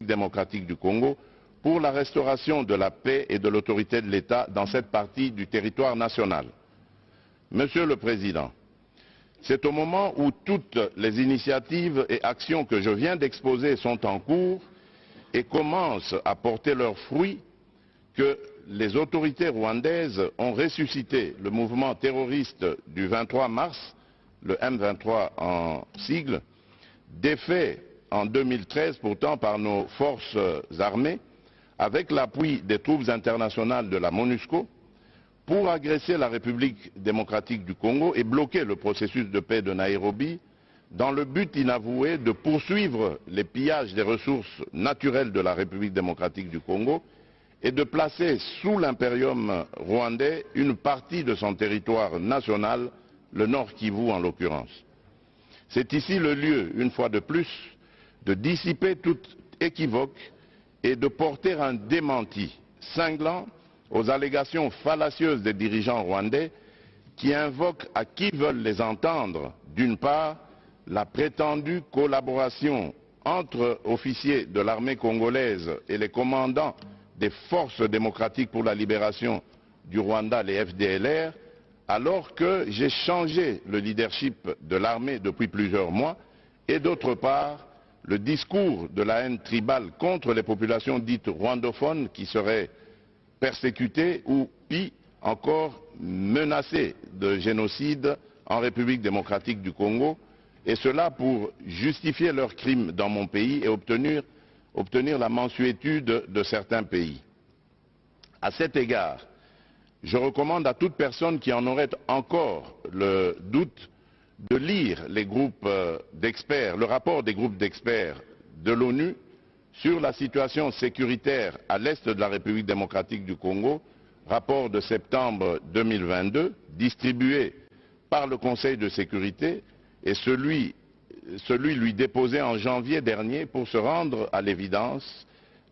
démocratique du Congo pour la restauration de la paix et de l'autorité de l'État dans cette partie du territoire national. Monsieur le Président, c'est au moment où toutes les initiatives et actions que je viens d'exposer sont en cours et commencent à porter leurs fruits que les autorités rwandaises ont ressuscité le mouvement terroriste du 23 mars, le M23 en sigle, défait en 2013 pourtant par nos forces armées, avec l'appui des troupes internationales de la MONUSCO, pour agresser la République démocratique du Congo et bloquer le processus de paix de Nairobi, dans le but inavoué de poursuivre les pillages des ressources naturelles de la République démocratique du Congo et de placer sous l'impérium rwandais une partie de son territoire national, le Nord Kivu en l'occurrence. C'est ici le lieu, une fois de plus, de dissiper toute équivoque et de porter un démenti cinglant aux allégations fallacieuses des dirigeants rwandais qui invoquent à qui veulent les entendre, d'une part, la prétendue collaboration entre officiers de l'armée congolaise et les commandants des forces démocratiques pour la libération du Rwanda, les FDLR, alors que j'ai changé le leadership de l'armée depuis plusieurs mois, et d'autre part, le discours de la haine tribale contre les populations dites rwandophones qui seraient persécutées ou, pire encore, menacées de génocide en République démocratique du Congo, et cela pour justifier leurs crimes dans mon pays et obtenir la mansuétude de certains pays. À cet égard, je recommande à toute personne qui en aurait encore le doute de lire les groupes d'experts, le rapport des groupes d'experts de l'ONU sur la situation sécuritaire à l'est de la République démocratique du Congo, rapport de septembre 2022, distribué par le Conseil de sécurité, et celui lui déposé en janvier dernier pour se rendre à l'évidence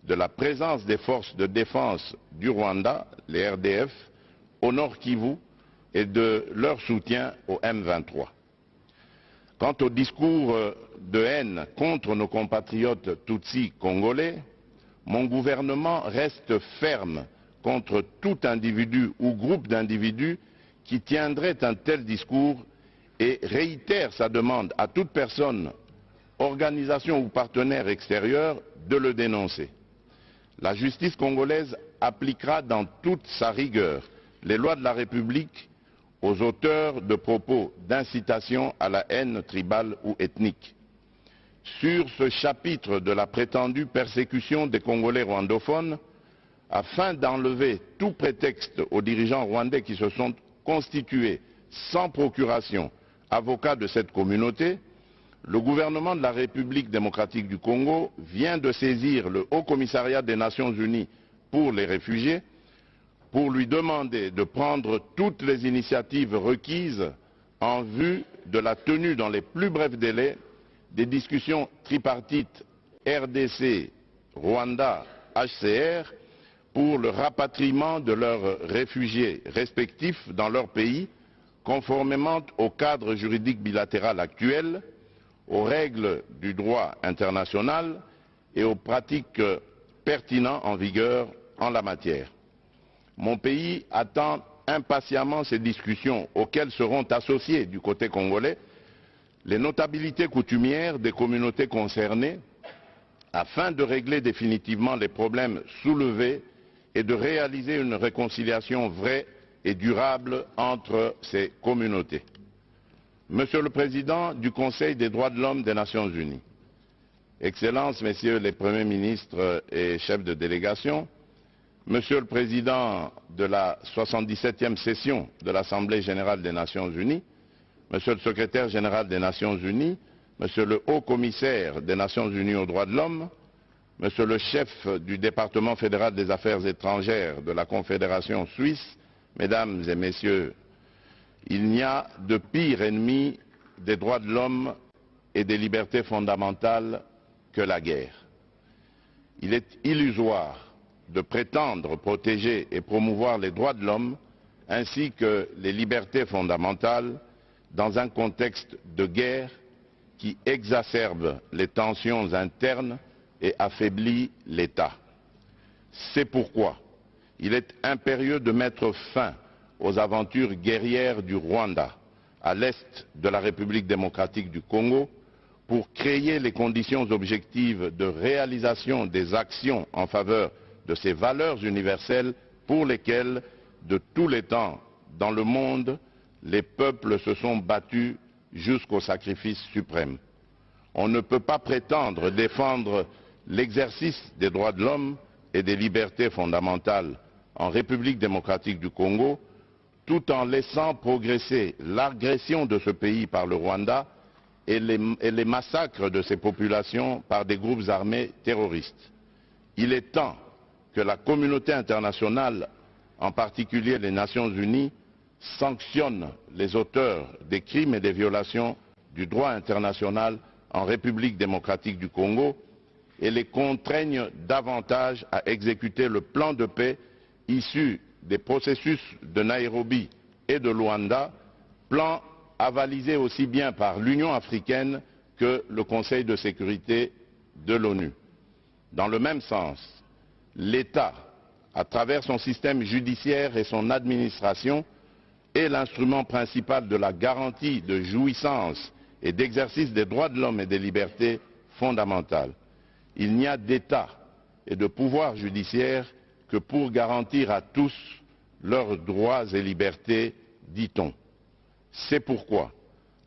de la présence des forces de défense du Rwanda, les RDF, au Nord Kivu et de leur soutien au M23. Quant au discours de haine contre nos compatriotes Tutsis congolais, mon gouvernement reste ferme contre tout individu ou groupe d'individus qui tiendrait un tel discours et réitère sa demande à toute personne, organisation ou partenaire extérieur de le dénoncer. La justice congolaise appliquera dans toute sa rigueur les lois de la République aux auteurs de propos d'incitation à la haine tribale ou ethnique. Sur ce chapitre de la prétendue persécution des Congolais rwandophones, afin d'enlever tout prétexte aux dirigeants rwandais qui se sont constitués sans procuration avocats de cette communauté, le gouvernement de la République démocratique du Congo vient de saisir le Haut Commissariat des Nations Unies pour les réfugiés pour lui demander de prendre toutes les initiatives requises en vue de la tenue dans les plus brefs délais des discussions tripartites RDC, Rwanda, HCR pour le rapatriement de leurs réfugiés respectifs dans leur pays, conformément au cadre juridique bilatéral actuel, aux règles du droit international et aux pratiques pertinentes en vigueur en la matière. Mon pays attend impatiemment ces discussions auxquelles seront associés du côté congolais les notabilités coutumières des communautés concernées afin de régler définitivement les problèmes soulevés et de réaliser une réconciliation vraie et durable entre ces communautés. Monsieur le Président du Conseil des droits de l'homme des Nations Unies, Excellences, Messieurs les Premiers ministres et chefs de délégation, Monsieur le Président de la 77e session de l'Assemblée générale des Nations Unies, Monsieur le Secrétaire général des Nations Unies, Monsieur le Haut Commissaire des Nations Unies aux droits de l'homme, Monsieur le chef du département fédéral des affaires étrangères de la Confédération suisse, Mesdames et Messieurs, il n'y a de pire ennemi des droits de l'homme et des libertés fondamentales que la guerre. Il est illusoire de prétendre protéger et promouvoir les droits de l'homme ainsi que les libertés fondamentales dans un contexte de guerre qui exacerbe les tensions internes et affaiblit l'État. C'est pourquoi il est impérieux de mettre fin aux aventures guerrières du Rwanda, à l'est de la République démocratique du Congo, pour créer les conditions objectives de réalisation des actions en faveur de ces valeurs universelles pour lesquelles, de tous les temps dans le monde, les peuples se sont battus jusqu'au sacrifice suprême. On ne peut pas prétendre défendre l'exercice des droits de l'homme et des libertés fondamentales en République démocratique du Congo, tout en laissant progresser l'agression de ce pays par le Rwanda et les massacres de ses populations par des groupes armés terroristes. Il est temps que la communauté internationale, en particulier les Nations Unies, sanctionne les auteurs des crimes et des violations du droit international en République démocratique du Congo et les contraigne davantage à exécuter le plan de paix issu des processus de Nairobi et de Luanda, plan avalisé aussi bien par l'Union africaine que le Conseil de sécurité de l'ONU. Dans le même sens, l'État, à travers son système judiciaire et son administration, est l'instrument principal de la garantie de jouissance et d'exercice des droits de l'homme et des libertés fondamentales. Il n'y a d'État et de pouvoir judiciaire que pour garantir à tous leurs droits et libertés, dit-on. C'est pourquoi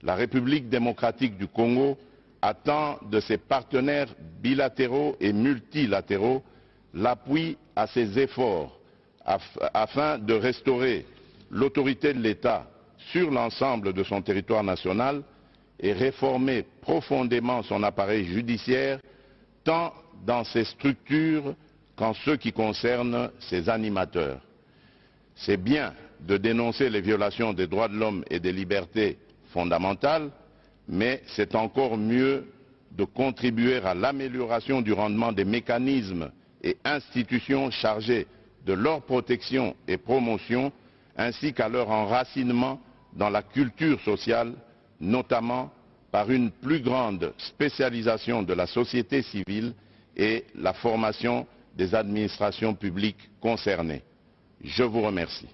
la République démocratique du Congo attend de ses partenaires bilatéraux et multilatéraux l'appui à ses efforts afin de restaurer l'autorité de l'État sur l'ensemble de son territoire national et réformer profondément son appareil judiciaire, tant dans ses structures qu'en ce qui concerne ses animateurs. C'est bien de dénoncer les violations des droits de l'homme et des libertés fondamentales, mais c'est encore mieux de contribuer à l'amélioration du rendement des mécanismes et institutions chargées de leur protection et promotion, ainsi qu'à leur enracinement dans la culture sociale, notamment par une plus grande spécialisation de la société civile et la formation des administrations publiques concernées. Je vous remercie.